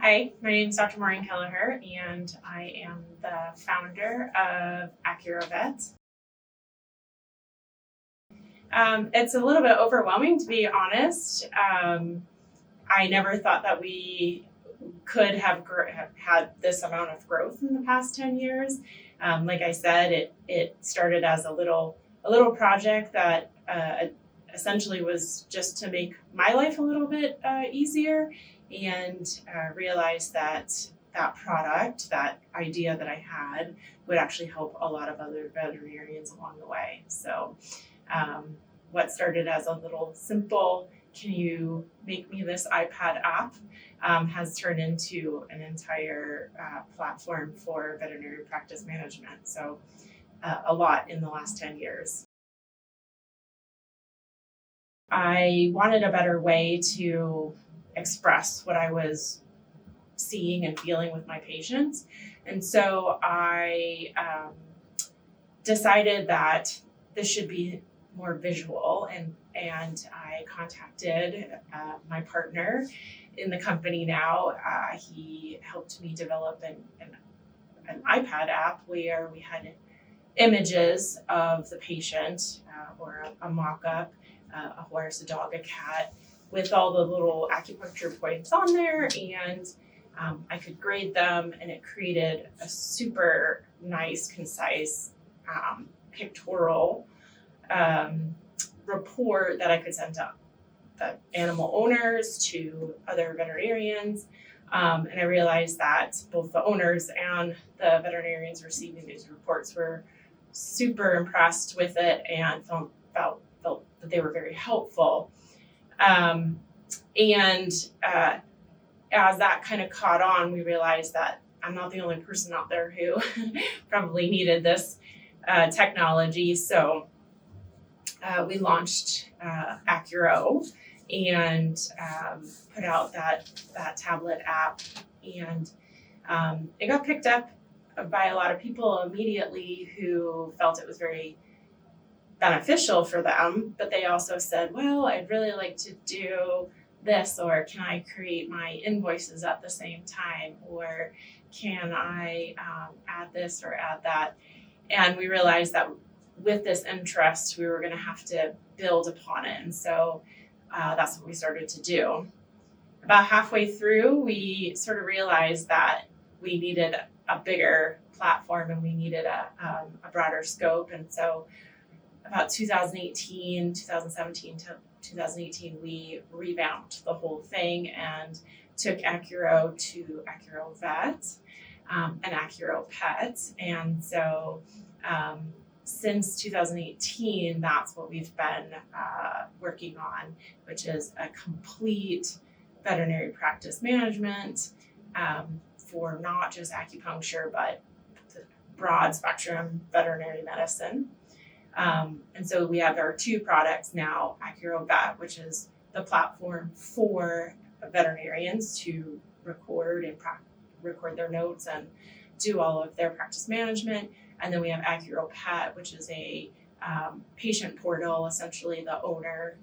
Hi, my name is Dr. Maureen Kelleher, and I am the founder of AcuroVet. It's a little bit overwhelming, to be honest. I never thought that we could have had this amount of growth in the past 10 years. Like I said, it started as a little project that essentially was just to make my life a little bit easier, and realized that product, that idea that I had, would actually help a lot of other veterinarians along the way. So what started as a little simple, can you make me this iPad app, has turned into an entire platform for veterinary practice management. So a lot in the last 10 years. I wanted a better way to express what I was seeing and feeling with my patients. And so I decided that this should be more visual, and I contacted my partner in the company now. He helped me develop an iPad app where we had images of the patient, or a mock-up, a horse, a dog, a cat, with all the little acupuncture points on there, and I could grade them, and it created a super nice, concise, pictorial report that I could send to the animal owners, to other veterinarians. And I realized that both the owners and the veterinarians receiving these reports were super impressed with it and felt that they were very helpful. And as that kind of caught on, we realized that I'm not the only person out there who probably needed this technology. So we launched Acuro and put out that tablet app, and it got picked up by a lot of people immediately who felt it was very beneficial for them, but they also said, well, I'd really like to do this, or can I create my invoices at the same time, or can I add this or add that? And we realized that with this interest, we were going to have to build upon it. And so that's what we started to do. About halfway through, we sort of realized that we needed a bigger platform, and we needed a broader scope. And so about 2017 to 2018, we revamped the whole thing and took Acuro to AcuroVet and AcuroPet. And so since 2018, that's what we've been working on, which is a complete veterinary practice management for not just acupuncture, but broad spectrum veterinary medicine. And so we have our two products now, AcuroVet, which is the platform for veterinarians to record their notes and do all of their practice management. And then we have AcuroPet, which is a patient portal, essentially the owner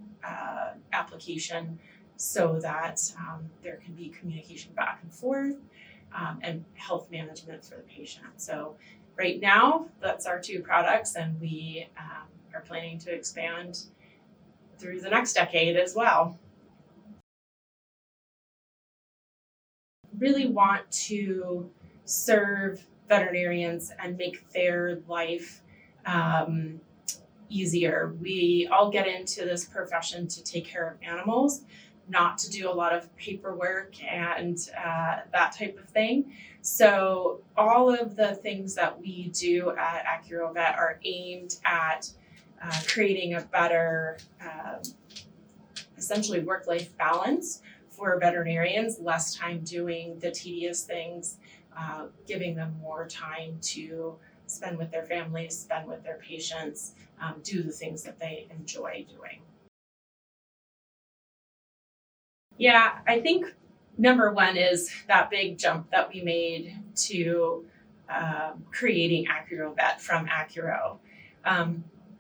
application, so that there can be communication back and forth and health management for the patient. So right now, that's our two products, and we are planning to expand through the next decade as well. Really want to serve veterinarians and make their life easier. We all get into this profession to take care of animals, not to do a lot of paperwork and that type of thing. So all of the things that we do at AcuroVet are aimed at creating a better, essentially work-life balance for veterinarians, less time doing the tedious things, giving them more time to spend with their families, spend with their patients, do the things that they enjoy doing. Yeah, I think number one is that big jump that we made to creating AcuroVet from Acuro.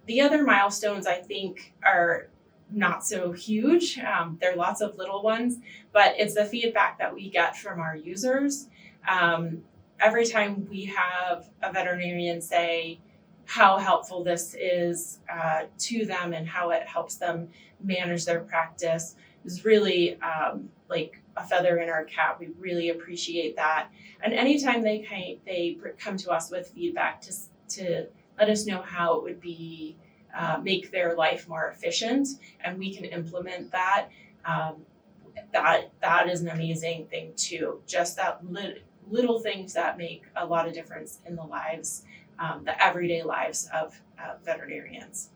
The other milestones, I think, are not so huge. There are lots of little ones, but it's the feedback that we get from our users. Every time we have a veterinarian say how helpful this is to them and how it helps them manage their practice is really like a feather in our cap. We really appreciate that. And anytime they come to us with feedback to let us know how it would be make their life more efficient, and we can implement that. That is an amazing thing too. Just that little things that make a lot of difference in the lives, the everyday lives of veterinarians.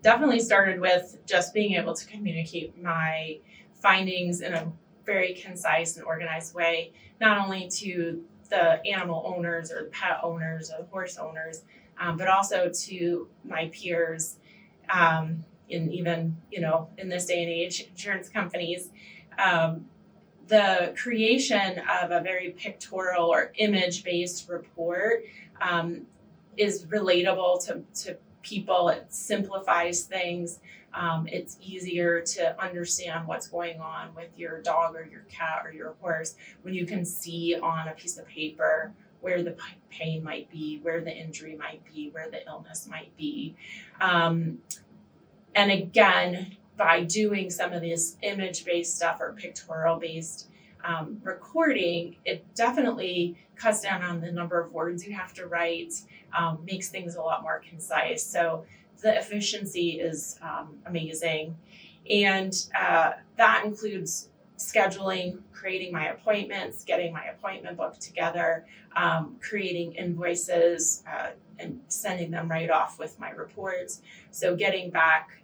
Definitely started with just being able to communicate my findings in a very concise and organized way, not only to the animal owners or the pet owners or the horse owners, but also to my peers, in even, in this day and age, insurance companies. The creation of a very pictorial or image-based report is relatable to people. It simplifies things. It's easier to understand what's going on with your dog or your cat or your horse when you can see on a piece of paper where the pain might be, where the injury might be, where the illness might be. And again, by doing some of this image-based stuff or pictorial-based recording, it definitely cuts down on the number of words you have to write, makes things a lot more concise. So the efficiency is amazing. And that includes scheduling, creating my appointments, getting my appointment book together, creating invoices, and sending them right off with my reports. So getting back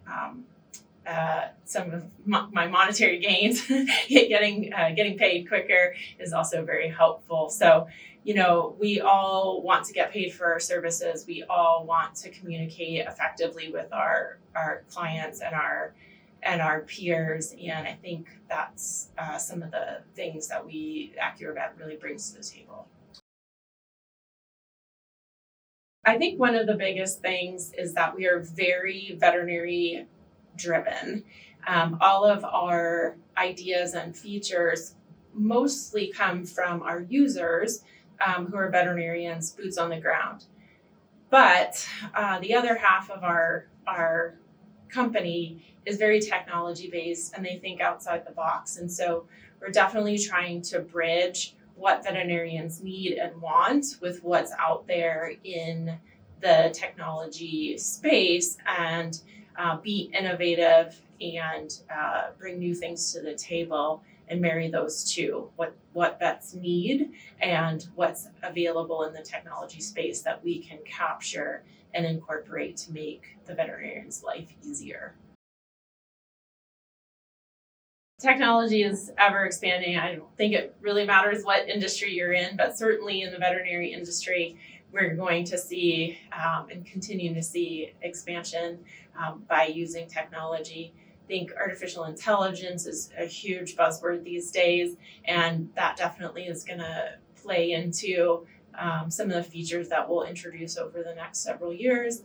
some of my monetary gains, getting paid quicker is also very helpful. So, we all want to get paid for our services. We all want to communicate effectively with our clients and our peers. And I think that's some of the things that AcuroVet really brings to the table. I think one of the biggest things is that we are very veterinary driven. All of our ideas and features mostly come from our users who are veterinarians, boots on the ground. But the other half of our company is very technology based, and they think outside the box. And so we're definitely trying to bridge what veterinarians need and want with what's out there in the technology space, and be innovative and bring new things to the table and marry those two, what vets need and what's available in the technology space that we can capture and incorporate to make the veterinarian's life easier. Technology is ever expanding. I don't think it really matters what industry you're in, but certainly in the veterinary industry, we're going to see and continue to see expansion by using technology. I think artificial intelligence is a huge buzzword these days, and that definitely is going to play into some of the features that we'll introduce over the next several years,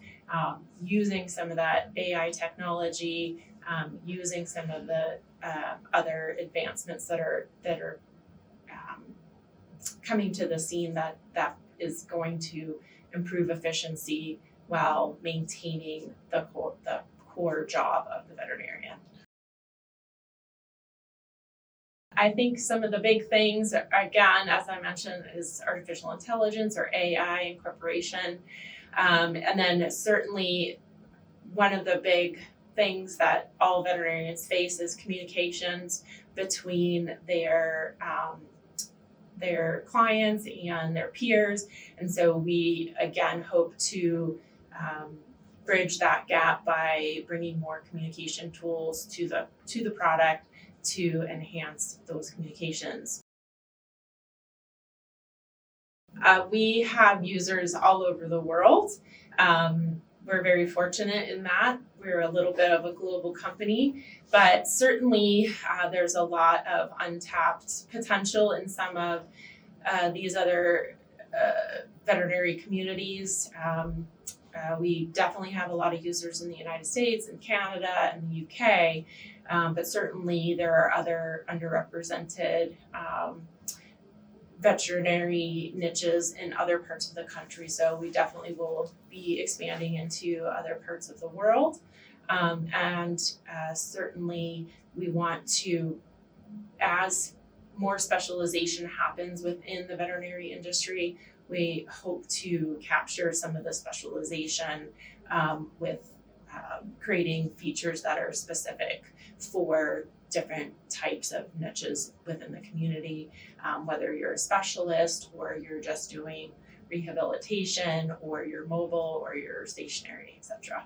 using some of that AI technology, using some of the other advancements that are coming to the scene that is going to improve efficiency while maintaining the core job of the veterinarian. I think some of the big things, again, as I mentioned, is artificial intelligence or AI incorporation. And then certainly one of the big things that all veterinarians face is communications between their clients and their peers. And so we, again, hope to bridge that gap by bringing more communication tools to the product to enhance those communications. We have users all over the world. We're very fortunate in that. We're a little bit of a global company, but certainly there's a lot of untapped potential in some of these other veterinary communities. We definitely have a lot of users in the United States and Canada and the UK, but certainly there are other underrepresented veterinary niches in other parts of the country. So we definitely will be expanding into other parts of the world. And certainly we want to, as more specialization happens within the veterinary industry, we hope to capture some of the specialization with creating features that are specific for different types of niches within the community, whether you're a specialist or you're just doing rehabilitation or you're mobile or you're stationary, etc.